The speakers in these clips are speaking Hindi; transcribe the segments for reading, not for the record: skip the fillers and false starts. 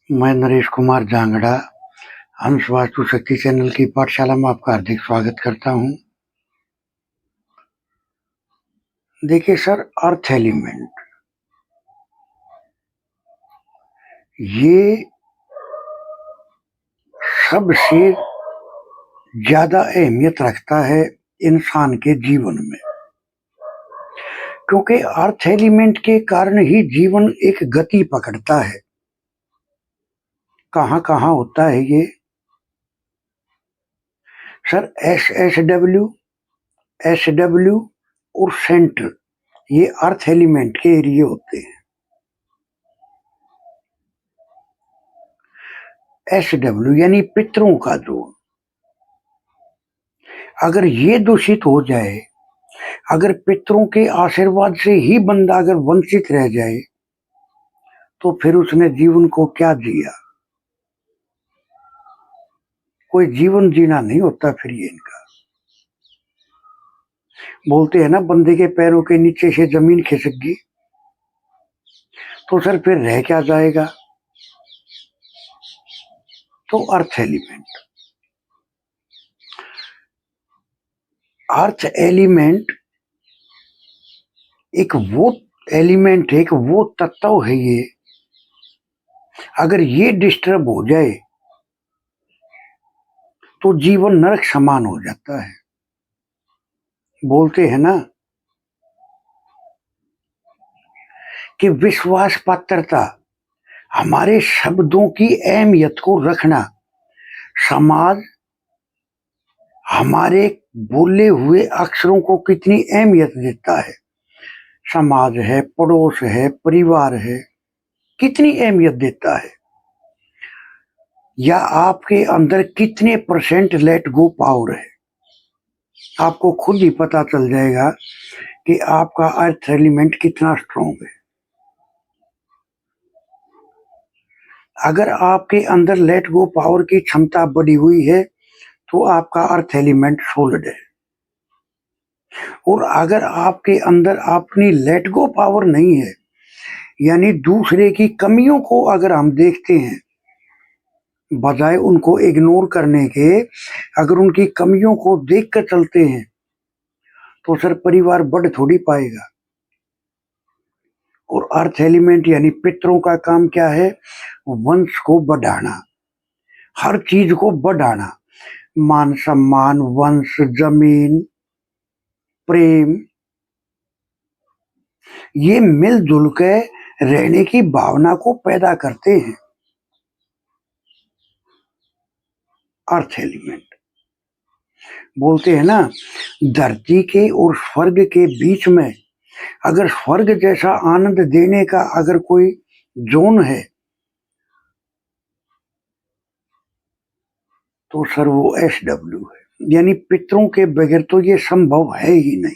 मैं नरेश कुमार जांगड़ा हंस वास्तु शक्ति चैनल की पाठशाला में आपका हार्दिक स्वागत करता हूं। देखिए सर, अर्थ एलिमेंट ये सबसे ज्यादा अहमियत रखता है इंसान के जीवन में, क्योंकि अर्थ एलिमेंट के कारण ही जीवन एक गति पकड़ता है। कहां कहां होता है ये सर? एस डब्ल्यू और सेंटर, ये अर्थ एलिमेंट के एरिए होते हैं। एस डब्ल्यू यानी पितरों का जोन, अगर ये दूषित हो जाए, अगर पितरों के आशीर्वाद से ही बंदा अगर वंचित रह जाए, तो फिर उसने जीवन को क्या जिया? कोई जीवन जीना नहीं होता फिर ये इनका। बोलते हैं ना, बंदे के पैरों के नीचे से जमीन खिसक गई, तो सर फिर रह क्या जाएगा? तो अर्थ एलिमेंट एक वो एलिमेंट है, एक वो तत्व है ये, अगर ये डिस्टर्ब हो जाए तो जीवन नरक समान हो जाता है। बोलते हैं ना कि विश्वास पात्रता, हमारे शब्दों की अहमियत को रखना, समाज हमारे बोले हुए अक्षरों को कितनी अहमियत देता है। समाज है, पड़ोस है, परिवार है, कितनी अहमियत देता है, या आपके अंदर कितने परसेंट लेट गो पावर है, आपको खुद ही पता चल जाएगा कि आपका अर्थ एलिमेंट कितना स्ट्रॉन्ग है। अगर आपके अंदर लेट गो पावर की क्षमता बढ़ी हुई है तो आपका अर्थ एलिमेंट सोलिड है, और अगर आपके अंदर अपनी लेट गो पावर नहीं है, यानी दूसरे की कमियों को अगर हम देखते हैं बजाय उनको इग्नोर करने के, अगर उनकी कमियों को देख कर चलते हैं, तो सर परिवार बढ़ थोड़ी पाएगा। और अर्थ एलिमेंट यानी पितरों का काम क्या है? वंश को बढ़ाना, हर चीज को बढ़ाना, मान सम्मान, वंश, जमीन, प्रेम, ये मिलजुल के रहने की भावना को पैदा करते हैं अर्थ एलिमेंट। बोलते हैं ना, धरती के और स्वर्ग के बीच में अगर स्वर्ग जैसा आनंद देने का अगर कोई जोन है, तो सर वो एस डब्ल्यू है, यानी पितरों के बगैर तो ये संभव है ही नहीं।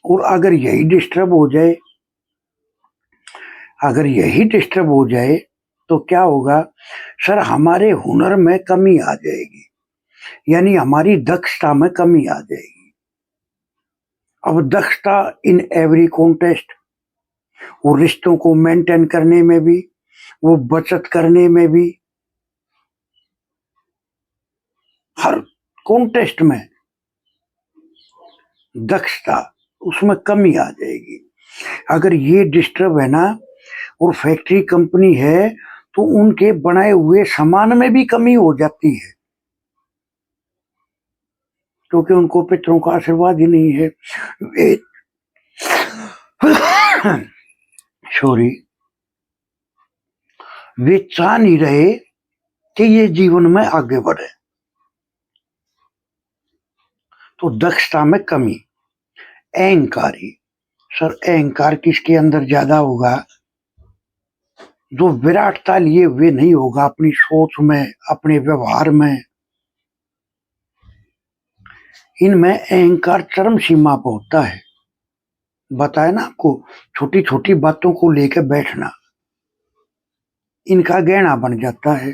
और अगर यही डिस्टर्ब हो जाए, अगर यही डिस्टर्ब हो जाए तो क्या होगा सर? हमारे हुनर में कमी आ जाएगी, यानी हमारी दक्षता में कमी आ जाएगी। अब दक्षता इन एवरी कॉन्टेस्ट, वो रिश्तों को मेंटेन करने में भी, वो बचत करने में भी, हर कॉन्टेस्ट में दक्षता, उसमें कमी आ जाएगी। अगर ये डिस्टर्ब है ना, और फैक्ट्री कंपनी है, तो उनके बनाए हुए सामान में भी कमी हो जाती है, क्योंकि उनको पितरों का आशीर्वाद ही नहीं है। सॉरी, वे चाह नहीं रहे कि ये जीवन में आगे बढ़े, तो दक्षता में कमी। अहंकारी, सर अहंकार किसके अंदर ज्यादा होगा? जो विराटता लिए हुए नहीं होगा अपनी सोच में, अपने व्यवहार में, इनमें अहंकार चरम सीमा पर होता है। बताया ना आपको, छोटी छोटी बातों को लेकर बैठना इनका गहना बन जाता है।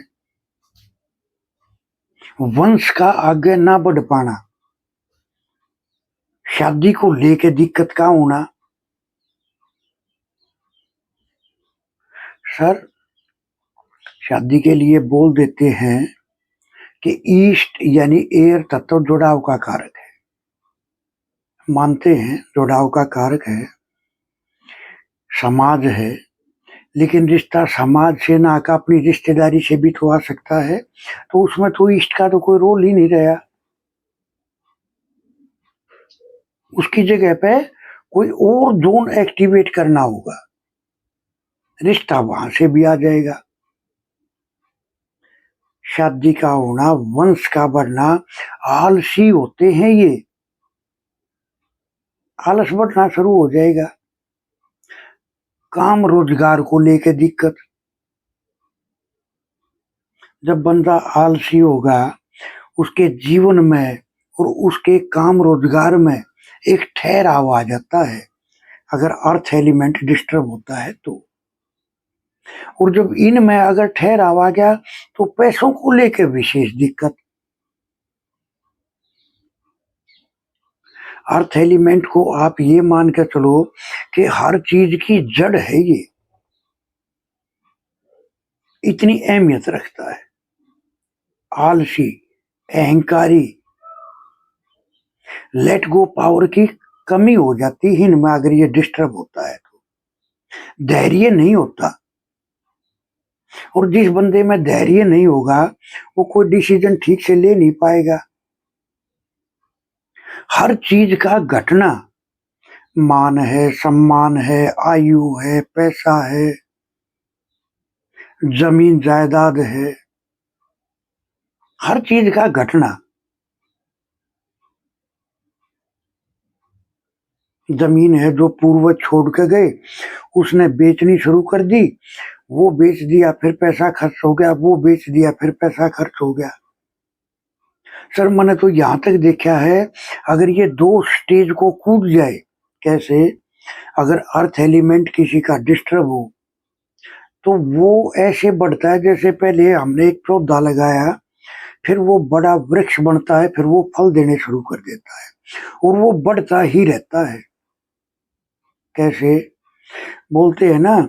वंश का आगे ना बढ़ पाना, शादी को लेकर दिक्कत का होना, सर शादी के लिए बोल देते हैं कि ईस्ट यानी एयर तत्व जुड़ाव का कारक है, मानते हैं जुड़ाव का कारक है, समाज है, लेकिन रिश्ता समाज से ना का अपनी रिश्तेदारी से भी तो आ सकता है, तो उसमें तो ईस्ट का तो कोई रोल ही नहीं रहा। उसकी जगह पे कोई और जोन एक्टिवेट करना होगा, रिश्ता वहां से भी आ जाएगा। शादी का होना, वंश का बढ़ना, आलसी होते हैं ये, आलस बढ़ना शुरू हो जाएगा। काम रोजगार को लेके दिक्कत, जब बंदा आलसी होगा उसके जीवन में और उसके काम रोजगार में एक ठहराव आ जाता है, अगर अर्थ एलिमेंट डिस्टर्ब होता है तो। और जब इनमें अगर ठहराव आ गया तो पैसों को लेकर विशेष दिक्कत। अर्थ एलिमेंट को आप ये मान के चलो कि हर चीज की जड़ है, ये इतनी अहमियत रखता है। आलसी, अहंकारी, लेट गो पावर की कमी हो जाती है इनमें अगर ये डिस्टर्ब होता है तो। धैर्य नहीं होता, और जिस बंदे में धैर्य नहीं होगा वो कोई डिसीजन ठीक से ले नहीं पाएगा। हर चीज का घटना, मान है, सम्मान है, आयु है, पैसा है, जमीन जायदाद है, हर चीज का घटना। जमीन है जो पूर्वज छोड़ के गए, उसने बेचनी शुरू कर दी, वो बेच दिया फिर पैसा खर्च हो गया, वो बेच दिया फिर पैसा खर्च हो गया। सर मैंने तो यहां तक देखा है, अगर ये दो स्टेज को कूद जाए, कैसे, अगर अर्थ एलिमेंट किसी का डिस्टर्ब हो तो वो ऐसे बढ़ता है जैसे पहले हमने एक पौधा लगाया, फिर वो बड़ा वृक्ष बनता है, फिर वो फल देने शुरू कर देता है और वो बढ़ता ही रहता है। कैसे, बोलते हैं ना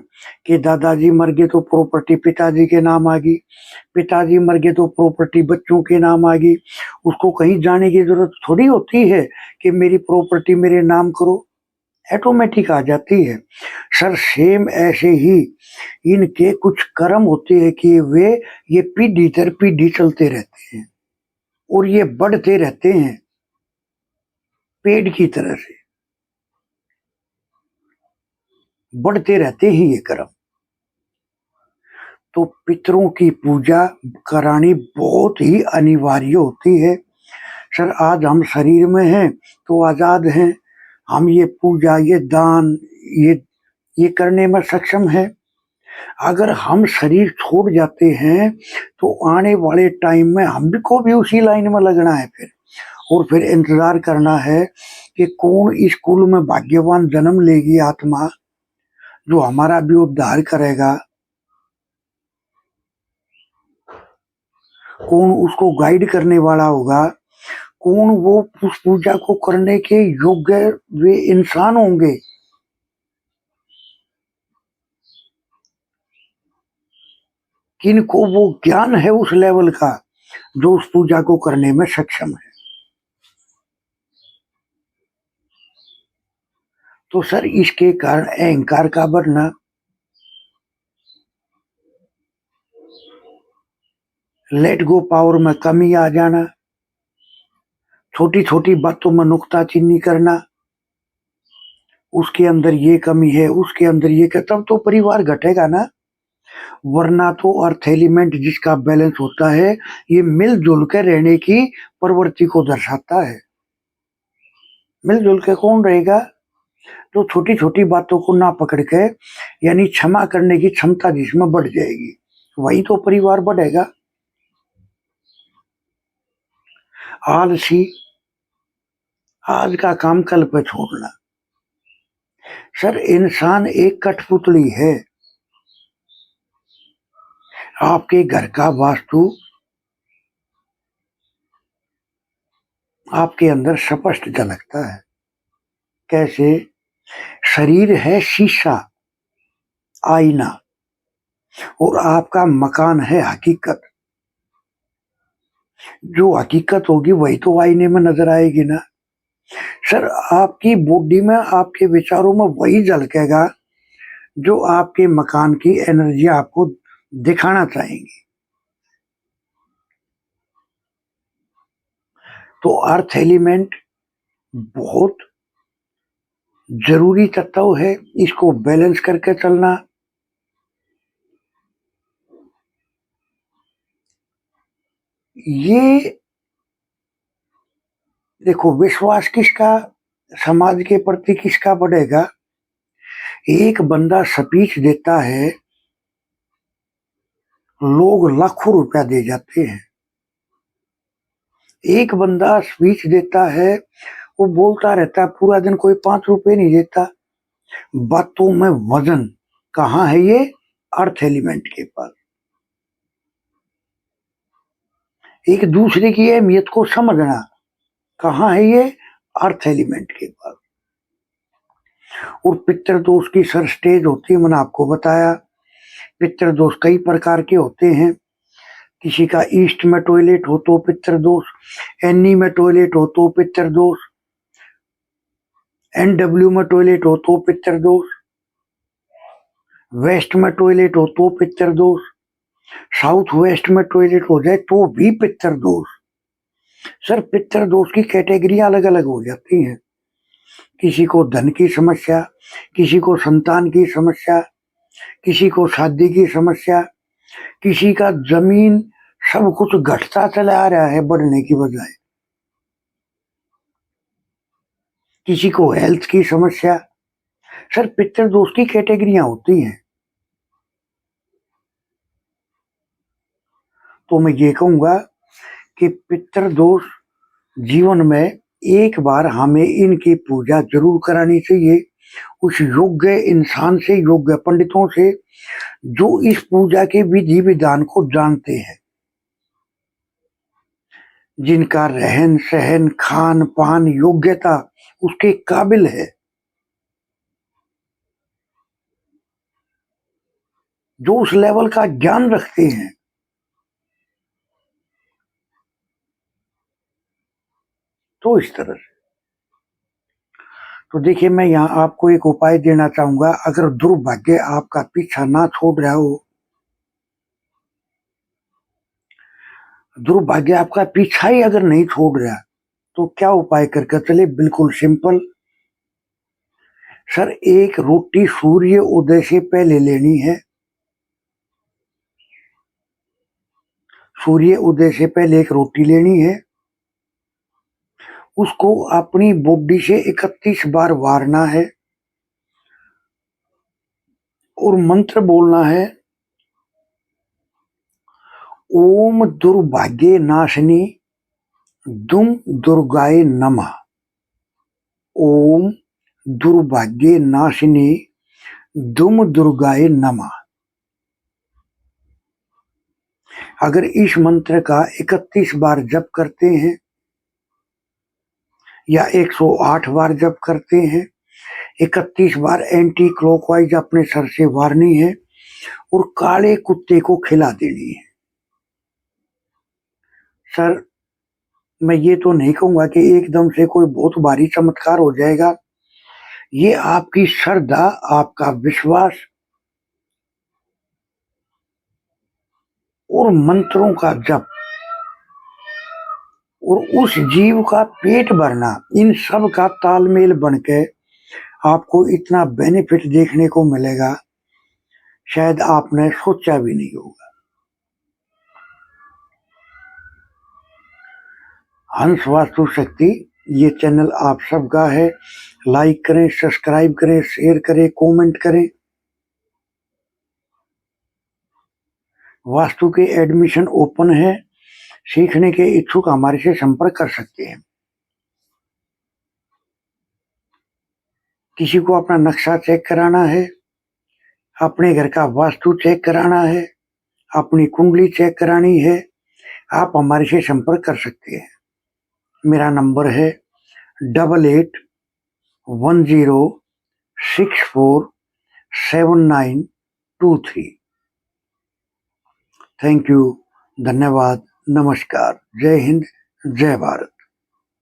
कि दादाजी मर गए तो प्रॉपर्टी पिताजी के नाम आ गई, पिताजी मर गए तो प्रॉपर्टी बच्चों के नाम आ गई। उसको कहीं जाने की जरूरत थोड़ी होती है कि मेरी प्रॉपर्टी मेरे नाम करो, ऑटोमेटिक आ जाती है। सर सेम ऐसे ही इनके कुछ कर्म होते हैं कि वे ये पीढ़ी दर पीढ़ी चलते रहते हैं और ये बढ़ते रहते हैं पेड़ की तरह से, बढ़ते रहते हैं ये कर्म। तो पितरों की पूजा करानी बहुत ही अनिवार्य होती है। सर आज हम शरीर में हैं तो आजाद हैं, हम ये पूजा, ये दान, ये करने में सक्षम है। अगर हम शरीर छोड़ जाते हैं तो आने वाले टाइम में हम को भी उसी लाइन में लगना है फिर, और फिर इंतजार करना है कि कौन इस कुल में भाग्यवान जन्म लेगी आत्मा जो हमारा भी उद्धार करेगा, कौन उसको गाइड करने वाला होगा, कौन वो उस पूजा को करने के योग्य वे इंसान होंगे। किनको वो ज्ञान है उस लेवल का जो उस पूजा को करने में सक्षम है। तो सर इसके कारण अहंकार का बढ़ना, लेट गो पावर में कमी आ जाना, छोटी छोटी बातों में नुक्ताचीनी करना, उसके अंदर ये कमी है, उसके अंदर ये, तब तो परिवार घटेगा ना। वरना तो अर्थ एलिमेंट जिसका बैलेंस होता है ये मिलजुल कर रहने की प्रवृत्ति को दर्शाता है। मिलजुल के कौन रहेगा, तो छोटी छोटी बातों को ना पकड़ के, यानी क्षमा करने की क्षमता जिसमें बढ़ जाएगी, वही तो परिवार बढ़ेगा। आलसी, आज का काम कल पे छोड़ना। सर इंसान एक कठपुतली है, आपके घर का वास्तु आपके अंदर स्पष्ट झलकता है। कैसे, शरीर है शीशा, आईना, और आपका मकान है हकीकत। जो हकीकत होगी वही तो आईने में नजर आएगी ना। सर आपकी बॉडी में, आपके विचारों में वही झलकेगा जो आपके मकान की एनर्जी आपको दिखाना चाहेंगी। तो अर्थ एलिमेंट बहुत जरूरी तत्व है, इसको बैलेंस करके चलना। ये देखो, विश्वास किसका समाज के प्रति किसका बढ़ेगा? एक बंदा स्पीच देता है, लोग लाखों रुपया दे जाते हैं। एक बंदा स्पीच देता है, वो बोलता रहता है पूरा दिन, कोई 5 रुपए नहीं देता। बातों में वजन कहाँ है? ये अर्थ एलिमेंट के पास। एक दूसरे की अहमियत को समझना कहाँ है? ये अर्थ एलिमेंट के पास। और पितृदोष की सर स्टेज होती है, मैंने आपको बताया। पितृदोष कई प्रकार के होते हैं। किसी का ईस्ट में टॉयलेट हो तो पितृदोष, एनई में टॉयलेट हो तो पितृदोष, एनडब्ल्यू में टॉयलेट हो तो पितृदोष, वेस्ट में टॉयलेट हो तो पितृदोष, साउथ वेस्ट में टॉयलेट हो जाए तो भी पितृदोष। सर पितृदोष की कैटेगरी अलग अलग हो जाती हैं। किसी को धन की समस्या, किसी को संतान की समस्या, किसी को शादी की समस्या, किसी का जमीन सब कुछ घटता चला आ रहा है बढ़ने की बजाय, किसी को हेल्थ की समस्या। सर पितृदोष की कैटेगरियां होती हैं। तो मैं ये कहूंगा कि पितृदोष जीवन में एक बार हमें इनकी पूजा जरूर करानी चाहिए, उस योग्य इंसान से, योग्य पंडितों से जो इस पूजा के विधि विधान को जानते हैं, जिनका रहन सहन खान पान योग्यता उसके काबिल है, जो उस लेवल का ज्ञान रखते हैं। तो इस तरह से तो देखिए, मैं यहाँ आपको एक उपाय देना चाहूंगा। अगर दुर्भाग्य आपका पीछा ना छोड़ रहा हो, दुर्भाग्य आपका पीछा ही अगर नहीं छोड़ रहा, तो क्या उपाय करके चले? बिल्कुल सिंपल। सर एक रोटी सूर्य उदय से पहले लेनी है। सूर्य उदय से पहले एक रोटी लेनी है, उसको अपनी बॉडी से 31 बार वारना है और मंत्र बोलना है, ओम दुर्भाग्य नाशिनी दुम दुर्गाय नमः। ओम दुर्भाग्य नाशिनी दुम दुर्गाय नमः। अगर इस मंत्र का 31 बार जप करते हैं या 108 बार जप करते हैं, 31 बार एंटी क्लॉकवाइज अपने सर से वारनी है और काले कुत्ते को खिला देनी है। सर मैं ये तो नहीं कहूंगा कि एकदम से कोई बहुत भारी चमत्कार हो जाएगा। ये आपकी श्रद्धा, आपका विश्वास और मंत्रों का जप और उस जीव का पेट भरना, इन सब का तालमेल बनके आपको इतना बेनिफिट देखने को मिलेगा, शायद आपने सोचा भी नहीं होगा। हंस वास्तु शक्ति ये चैनल आप सबका है। लाइक करें, सब्सक्राइब करें, शेयर करें, कमेंट करें। वास्तु के एडमिशन ओपन है, सीखने के इच्छुक हमारे से संपर्क कर सकते हैं। किसी को अपना नक्शा चेक कराना है, अपने घर का वास्तु चेक कराना है, अपनी कुंडली चेक करानी है, आप हमारे से संपर्क कर सकते हैं। मेरा नंबर है 8810647923। थैंक यू, धन्यवाद, नमस्कार, जय हिंद, जय भारत।